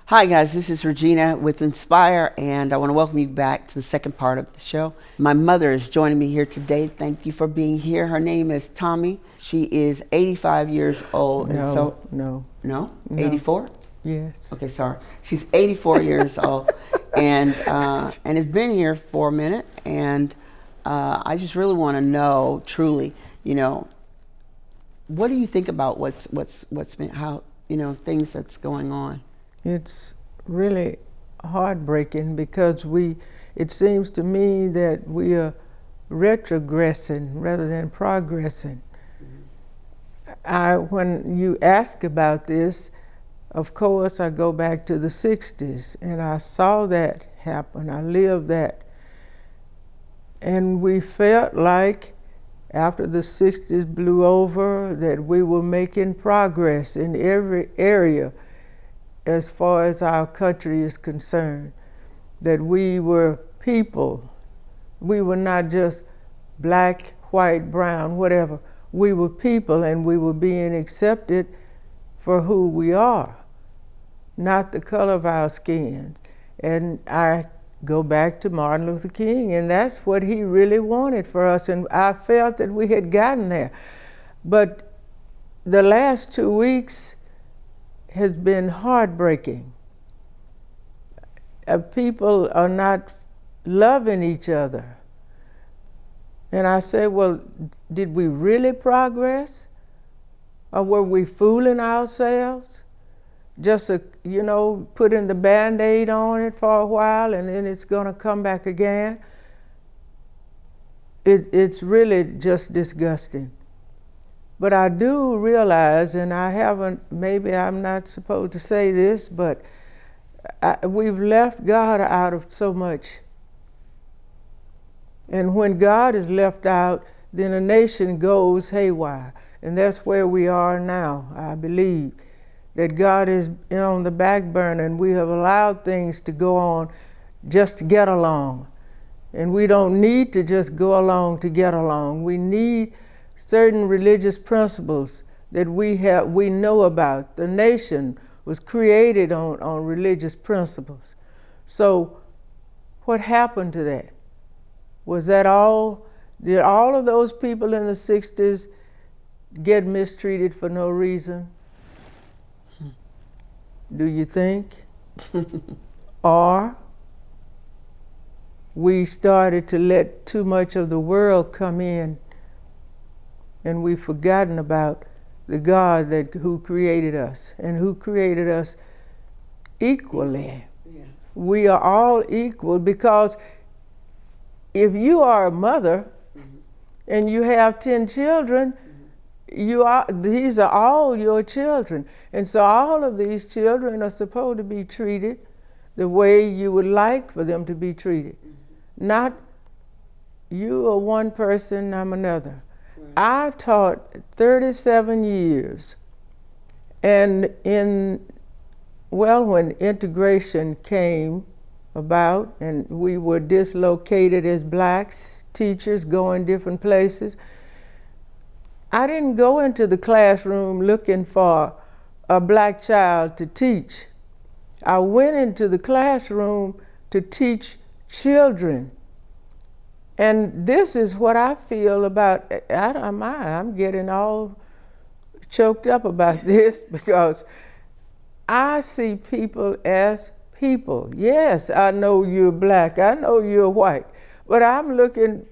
Hi guys, this is Regina with Inspire, and I want to welcome you back to the second part of the show. My mother is joining me here today. Thank you for being here. Her name is Tommie. She is 85 years old. No? 84? Yes. Okay, sorry. She's 84 years old and has been here for a minute, and I just really want to know truly, what do you think about what's been, how, things that's going on? It's really heartbreaking because it seems to me that we are retrogressing rather than progressing. When you ask about this, of course, I go back to the 60s, and I saw that happen. I lived that. And we felt like after the 60s blew over that we were making progress in every area as far as our country is concerned, that we were people. We were not just black, white, brown, whatever. We were people, and we were being accepted for who we are, not the color of our skin. And I go back to Martin Luther King, and that's what he really wanted for us, and I felt that we had gotten there. But the last 2 weeks has been heartbreaking. People are not loving each other. And I say, well, did we really progress? Or were we fooling ourselves? Just, putting the Band-Aid on it for a while and then it's gonna come back again? It's really just disgusting. But I do realize, and maybe I'm not supposed to say this, but we've left God out of so much. And when God is left out, then a nation goes haywire. And that's where we are now, I believe. That God is on the back burner, and we have allowed things to go on just to get along. And we don't need to just go along to get along. We need certain religious principles that we know about. The nation was created on religious principles. So what happened to that? Was that all? Did all of those people in the 60s get mistreated for no reason? Do you think? Or we started to let too much of the world come in, and we've forgotten about the God who created us, and who created us equally. Yeah. We are all equal, because if you are a mother and you have 10 children, these are all your children. And so all of these children are supposed to be treated the way you would like for them to be treated. Not you are one person, I'm another. I taught 37 years, and when integration came about and we were dislocated as blacks, teachers going different places, I didn't go into the classroom looking for a black child to teach. I went into the classroom to teach children. And this is what I feel about, I'm getting all choked up about this, because I see people as people. Yes, I know you're black, I know you're white, but I'm looking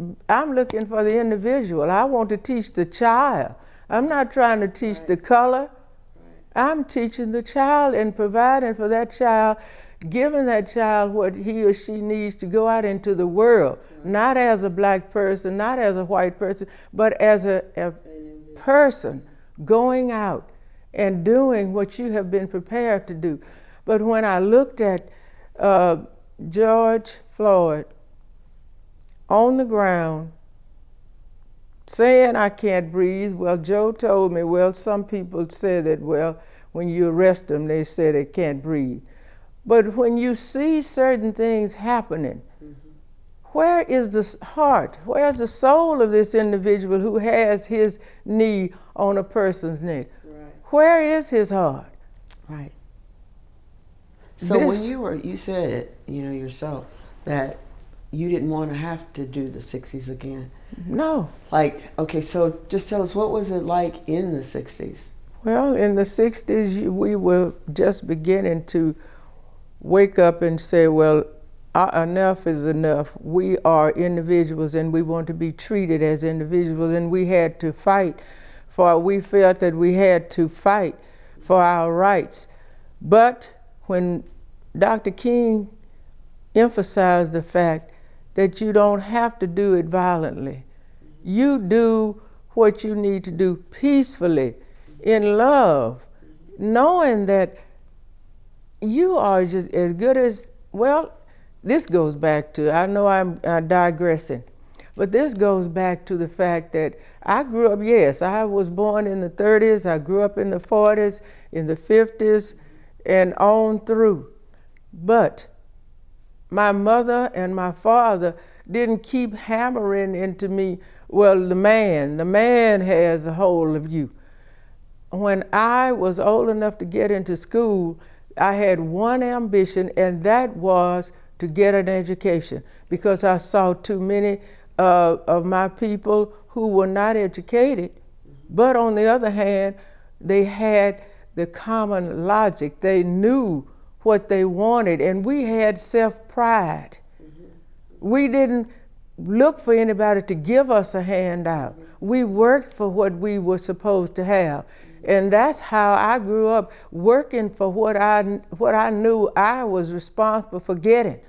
for the individual. I want to teach the child. I'm not trying to teach the color. I'm teaching the child and providing for that child, giving that child what he or she needs to go out into the world, not as a black person, not as a white person, but as a person going out and doing what you have been prepared to do. But when I looked at George Floyd on the ground saying, I can't breathe, well, Joe told me, well, some people say that, well, when you arrest them, they say they can't breathe. But when you see certain things happening, where is the heart? Where's the soul of this individual who has his knee on a person's neck? Right. Where is his heart? Right. So when you said, yourself that you didn't want to have to do the 60s again. No. Like, okay, so just tell us, what was it like in the 60s? Well, in the 60s, we were just beginning to wake up and say, well, enough is enough. We are individuals and we want to be treated as individuals, and we had to fight we felt that we had to fight for our rights. But when Dr. King emphasized the fact that you don't have to do it violently, you do what you need to do peacefully, in love, knowing that you are just as good as, well, this goes back to, I know I'm digressing, but this goes back to the fact that I grew up, yes, I was born in the 30s, I grew up in the 40s, in the 50s, and on through. But my mother and my father didn't keep hammering into me, well, the man has a hold of you. When I was old enough to get into school, I had one ambition, and that was to get an education, because I saw too many of my people who were not educated, but on the other hand, they had the common logic. They knew what they wanted, and we had self-pride. We didn't look for anybody to give us a handout. We worked for what we were supposed to have. And that's how I grew up, working for what I knew I was responsible for getting.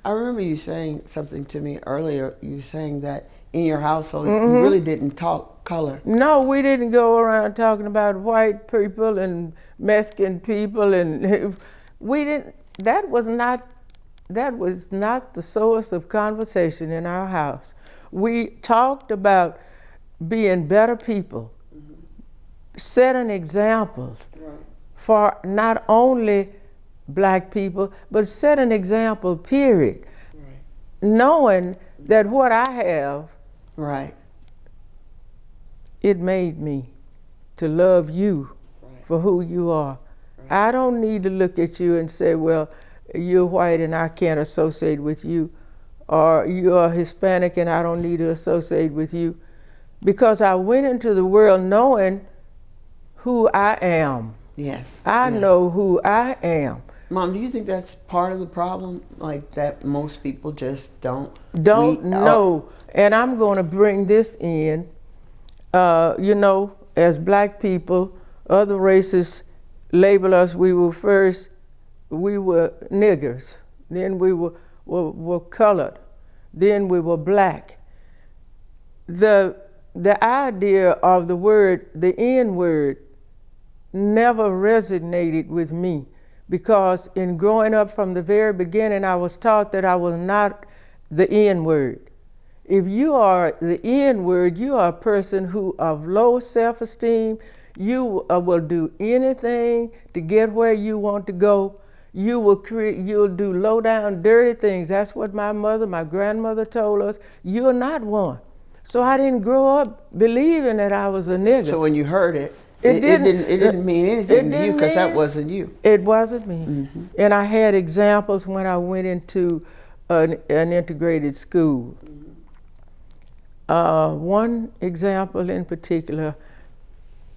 I remember you saying something to me earlier. You were saying that in your household, you really didn't talk color. No, we didn't go around talking about white people and Mexican people, and we didn't. That was not the source of conversation in our house. We talked about being better people, setting examples for not only black people, but set an example, period. Knowing that what I have, it made me to love you for who you are. I don't need to look at you and say, well, you're white and I can't associate with you, or you're Hispanic and I don't need to associate with you, because I went into the world knowing who I am. Yes. I know who I am. Mom, do you think that's part of the problem, like that most people just don't know? And I'm going to bring this in. As black people, other races label us. We were niggers, then we were colored, then we were black. The idea of the word, the N word, never resonated with me, because in growing up from the very beginning, I was taught that I was not the N word. If you are the N word, you are a person who of low self-esteem. You will do anything to get where you want to go. You'll do low down, dirty things. That's what my grandmother told us. You're not one. So I didn't grow up believing that I was a nigger. So when you heard it, it didn't mean anything to you, because that wasn't you. It wasn't me. And I had examples when I went into an integrated school. One example in particular,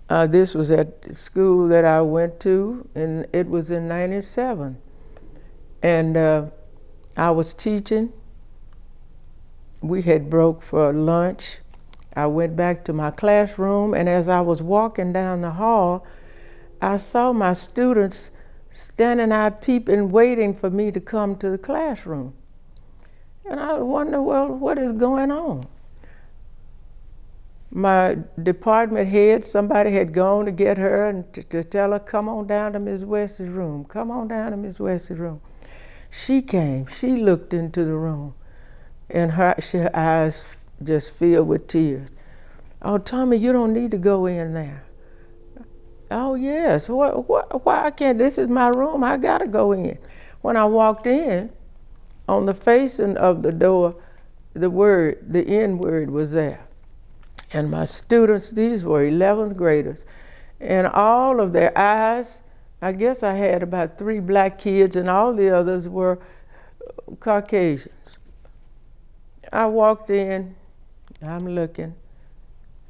this was at school that I went to, and it was in '97. And I was teaching. We had broke for lunch. I went back to my classroom, and as I was walking down the hall, I saw my students standing out peeping, waiting for me to come to the classroom. And I wonder, well, what is going on? My department head, somebody had gone to get her and to tell her, come on down to Ms. West's room, come on down to Ms. West's room. She came, she looked into the room, and her eyes just filled with tears. Oh, Tommie, you don't need to go in there. Oh, yes, why I can't? This is my room, I gotta go in. When I walked in, on the facing of the door, the N word was there. And my students, these were 11th graders, and all of their eyes I guess I had about 3 black kids, and all the others were Caucasians. I walked in, I'm looking,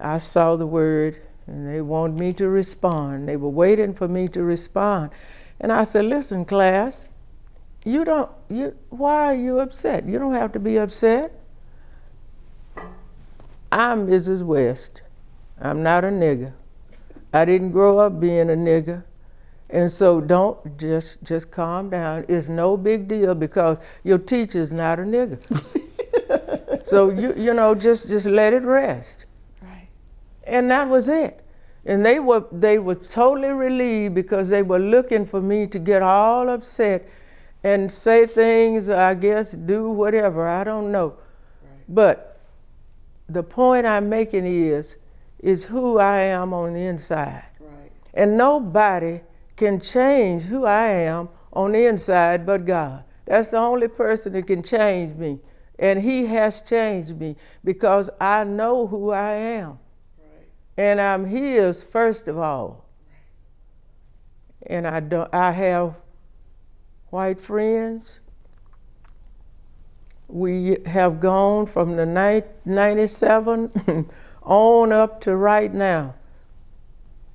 I saw the word, and they wanted me to respond. They were waiting for me to respond. And I said, listen, class, why are you upset? You don't have to be upset. I'm Mrs. West. I'm not a nigger. I didn't grow up being a nigger. And so don't just calm down. It's no big deal because your teacher's not a nigger. So you know, just let it rest. Right. And that was it. And they were totally relieved because they were looking for me to get all upset and say things, I guess, do whatever, I don't know. Right. But the point I'm making is who I am on the inside. Right. And nobody can change who I am on the inside but God. That's the only person that can change me. And He has changed me because I know who I am. Right. And I'm His first of all. Right. And I have white friends. We have gone from the 97 on up to right now.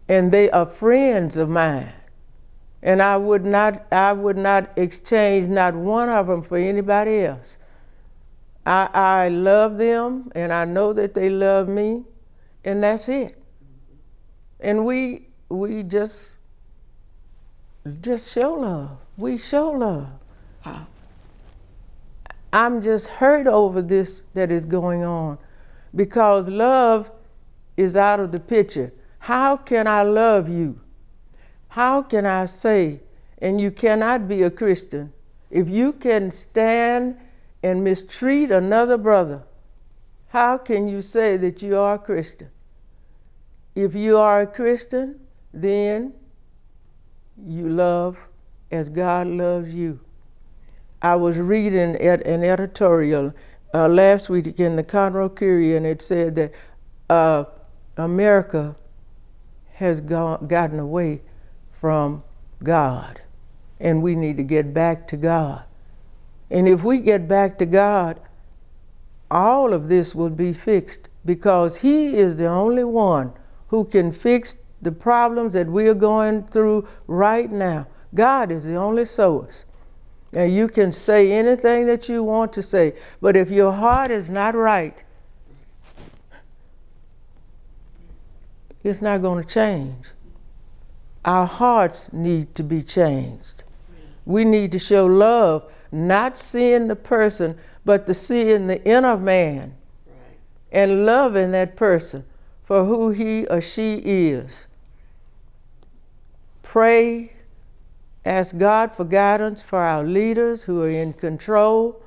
And they are friends of mine. And I would not exchange not one of them for anybody else. I love them, and I know that they love me, and that's it. And we just show love. We show love. Wow. I'm just hurt over this that is going on because love is out of the picture. How can I love you? How can I say, and you cannot be a Christian, if you can stand and mistreat another brother, how can you say that you are a Christian? If you are a Christian, then you love as God loves you. I was reading an editorial last week in the Conroe Courier, and it said that America has gotten away from God, and we need to get back to God. And if we get back to God, all of this will be fixed because He is the only one who can fix the problems that we are going through right now. God is the only source. And you can say anything that you want to say, but if your heart is not right, it's not going to change. Our hearts need to be changed. We need to show love, not seeing the person, but to seeing the inner man. Right. And loving that person for who he or she is. Pray, ask God for guidance for our leaders who are in control.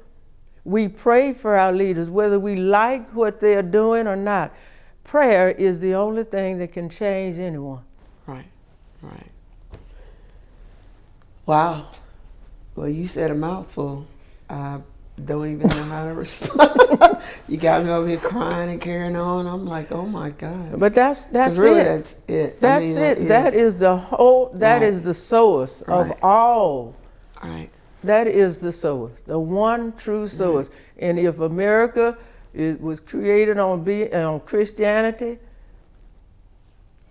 We pray for our leaders, whether we like what they're doing or not. Prayer is the only thing that can change anyone. Right. Right. Wow. Well, you said a mouthful. I don't even know how to respond. You got me over here crying and carrying on. I'm like, oh my God. But that's really, it. That's it. That's it. That is the whole. That is the source of all. Right. That is the source, the one true source. Right. And if America was created on Christianity,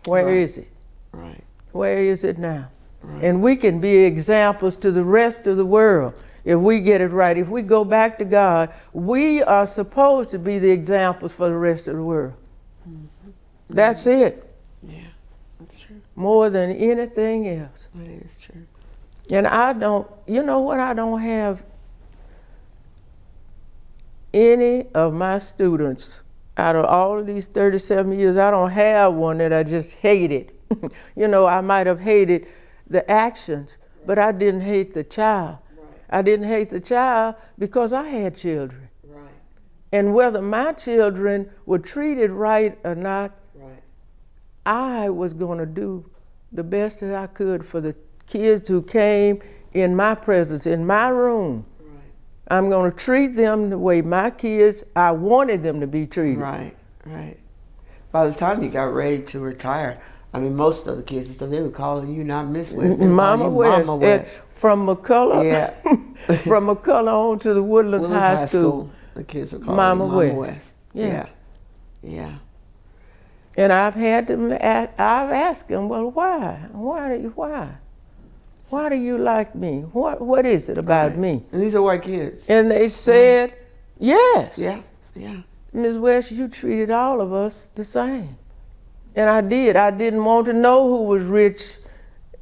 where is it? Right. Where is it now? Right. And we can be examples to the rest of the world if we get it right. If we go back to God, we are supposed to be the examples for the rest of the world. Mm-hmm. That's it. Yeah, that's true. More than anything else. It is true. And I don't, you know what, I don't have any of my students, out of all of these 37 years, I don't have one that I just hated. You know, I might have hated the actions, but I didn't hate the child. Right. I didn't hate the child because I had children. Right. And whether my children were treated right or not, right, I was going to do the best that I could for the kids who came in my presence, in my room. Right. I'm going to treat them the way my kids, I wanted them to be treated. Right, right. By the time you got ready to retire, I mean, most of the kids and stuff, they were calling you not Miss West, they were Mama calling you West. Mama West. From McCullough, Yeah. from McCullough on to the Woodlands High School. The kids were calling Mama you Mama West. West. Yeah. Yeah. And I've had them. I've asked them, well, why? Why do you like me? What is it about me? And these are white kids. And they said, yes. Yeah. Yeah. Ms. West, you treated all of us the same. And I did. I didn't want to know who was rich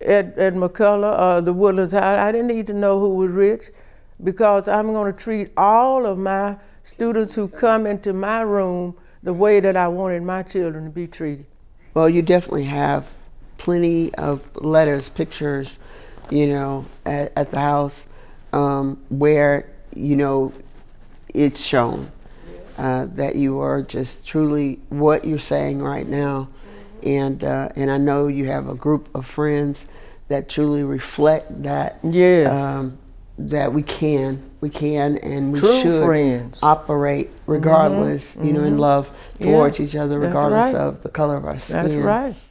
at McCullough or the Woodlands High. I didn't need to know who was rich, because I'm going to treat all of my students who come into my room the way that I wanted my children to be treated. Well, you definitely have plenty of letters, pictures, you know, at the house where, you know, it's shown that you are just truly what you're saying right now. And I know you have a group of friends that truly reflect that. Yes. That we can and we True should friends. Operate regardless, you know, in love towards each other, regardless right. of the color of our skin. That's right.